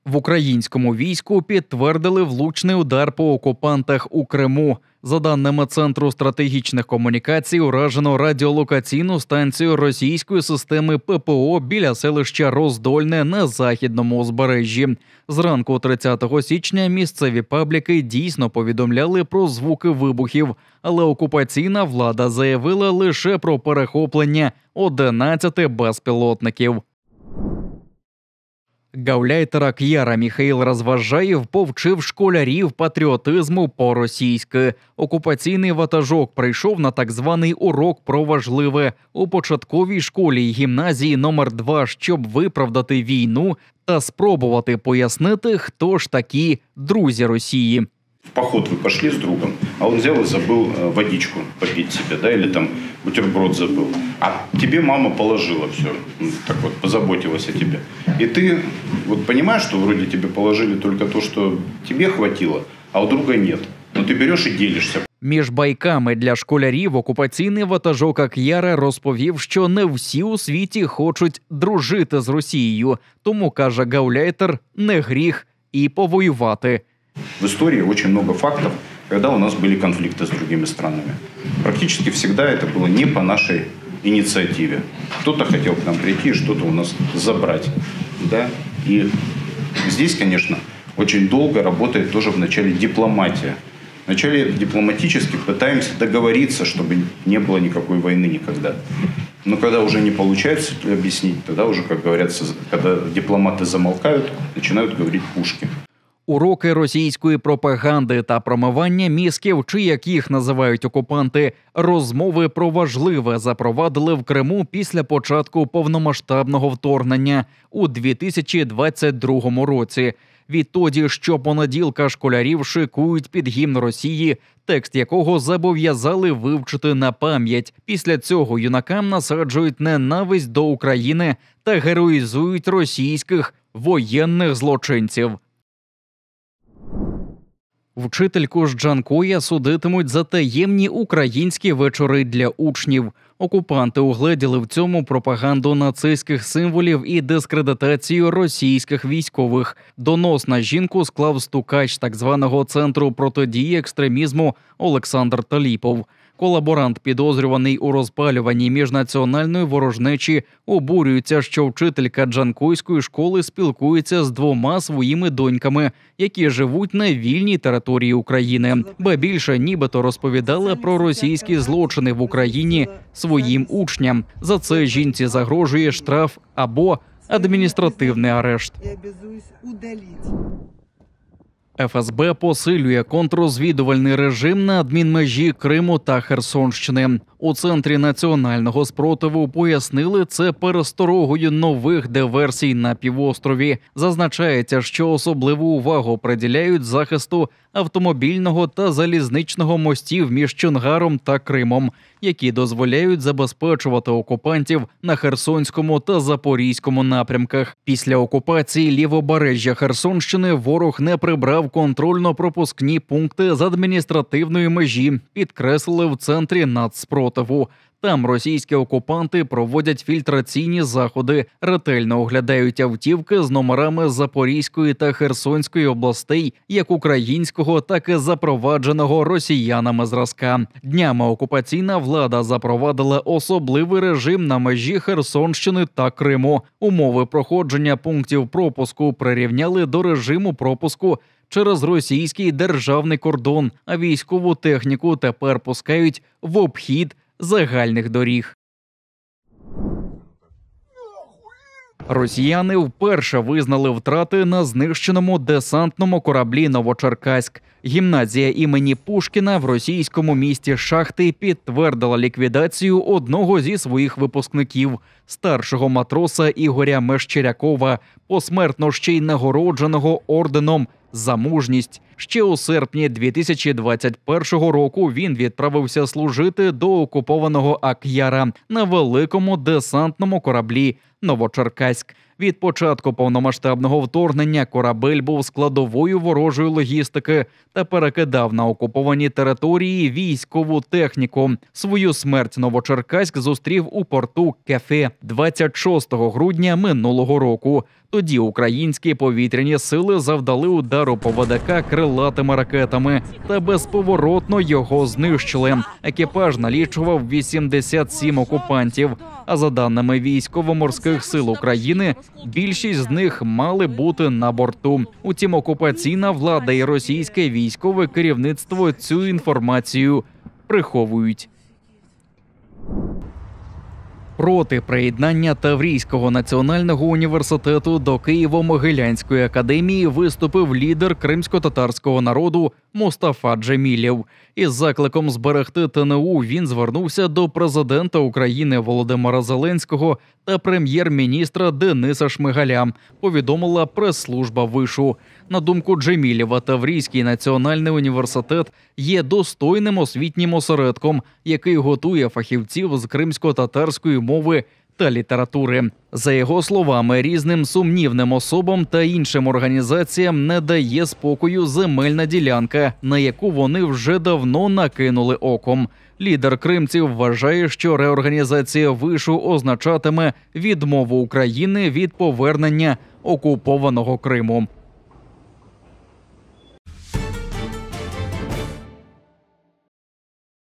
В українському війську підтвердили влучний удар по окупантах у Криму. За даними Центру стратегічних комунікацій, уражено радіолокаційну станцію російської системи ППО біля селища Роздольне на західному узбережжі. Зранку 30 січня місцеві пабліки дійсно повідомляли про звуки вибухів, але окупаційна влада заявила лише про перехоплення 11 безпілотників. Гауляйтер Ак'яра Міхаїл Розважаєв повчив школярів патріотизму по-російськи. Окупаційний ватажок прийшов на так званий урок про важливе у початковій школі й гімназії номер 2, щоб виправдати війну та спробувати пояснити, хто ж такі друзі Росії. В поход вы пошли с другом, а он взял и забыл водичку попить себе, да, или там бутерброд забыл. А тебе мама положила все, так вот, позаботилась о тебе. И ты вот понимаешь, что вроде тебе положили только то, что тебе хватило, а у друга нет. Но ты берешь и делишься. Між байками для школярів окупаційний ватажок Ак'яра розповів, що не всі у світі хочуть дружити з Росією. Тому, каже Гауляйтер, не гріх і повоювати. В истории очень много фактов, когда у нас были конфликты с другими странами. Практически всегда это было не по нашей инициативе. Кто-то хотел к нам прийти, что-то у нас забрать. Да? И здесь, конечно, очень долго работает тоже вначале дипломатия. Вначале дипломатически пытаемся договориться, чтобы не было никакой войны никогда. Но когда уже не получается объяснить, тогда уже, как говорится, когда дипломаты замолкают, начинают говорить пушки. Уроки російської пропаганди та промивання мізків, чи як їх називають окупанти, розмови про важливе запровадили в Криму після початку повномасштабного вторгнення у 2022 році. Відтоді щопонеділка школярів шикують під гімн Росії, текст якого зобов'язали вивчити на пам'ять. Після цього юнакам насаджують ненависть до України та героїзують російських воєнних злочинців. Вчительку з Джанкоя судитимуть за таємні українські вечори для учнів. Окупанти угледіли в цьому пропаганду нацистських символів і дискредитацію російських військових. Донос на жінку склав стукач так званого Центру протидії екстремізму Олександр Таліпов. Колаборант, підозрюваний у розпалюванні міжнаціональної ворожнечі, обурюється, що вчителька джанкойської школи спілкується з 2 своїми доньками, які живуть на вільній території України. Ба більше, нібито розповідала про російські злочини в Україні своїм учням. За це жінці загрожує штраф або адміністративний арешт. ФСБ посилює контррозвідувальний режим на адмінмежі Криму та Херсонщини. У Центрі національного спротиву пояснили це пересторогою нових диверсій на півострові. Зазначається, що особливу увагу приділяють захисту автомобільного та залізничного мостів між Чонгаром та Кримом, які дозволяють забезпечувати окупантів на Херсонському та Запорізькому напрямках. Після окупації лівобережжя Херсонщини ворог не прибрав контрольно-пропускні пункти з адміністративної межі, підкреслили в Центрі нацспротиву. Там російські окупанти проводять фільтраційні заходи, ретельно оглядають автівки з номерами Запорізької та Херсонської областей, як українського, так і запровадженого росіянами зразка. Днями окупаційна влада запровадила особливий режим на межі Херсонщини та Криму. Умови проходження пунктів пропуску прирівняли до режиму пропуску через російський державний кордон, а військову техніку тепер пускають в обхід загальних доріг. Росіяни вперше визнали втрати на знищеному десантному кораблі «Новочеркаськ». Гімназія імені Пушкіна в російському місті Шахти підтвердила ліквідацію одного зі своїх випускників – старшого матроса Ігоря Мещерякова, посмертно ще й нагородженого орденом за мужність. Ще у серпні 2021 року він відправився служити до окупованого Ак'яра на великому десантному кораблі Новочеркаськ. Від початку повномасштабного вторгнення корабель був складовою ворожої логістики та перекидав на окуповані території військову техніку. Свою смерть Новочеркаськ зустрів у порту Кефе 26 грудня минулого року. Тоді українські повітряні сили завдали удару по ВДК крилатими ракетами та безповоротно його знищили. Екіпаж налічував 87 окупантів. А за даними Військово-морських сил України, більшість з них мали бути на борту. Утім, окупаційна влада і російське військове керівництво цю інформацію приховують. Проти приєднання Таврійського національного університету до Києво-Могилянської академії виступив лідер кримсько-татарського народу Мустафа Джемілєв. Із закликом зберегти ТНУ він звернувся до президента України Володимира Зеленського та прем'єр-міністра Дениса Шмигаля, повідомила прес-служба вишу. На думку Джемілєва, Таврійський національний університет є достойним освітнім осередком, який готує фахівців з кримсько-татарської мови та літератури. За його словами, різним сумнівним особам та іншим організаціям не дає спокою земельна ділянка, на яку вони вже давно накинули оком. Лідер кримців вважає, що реорганізація вишу означатиме відмову України від повернення окупованого Криму.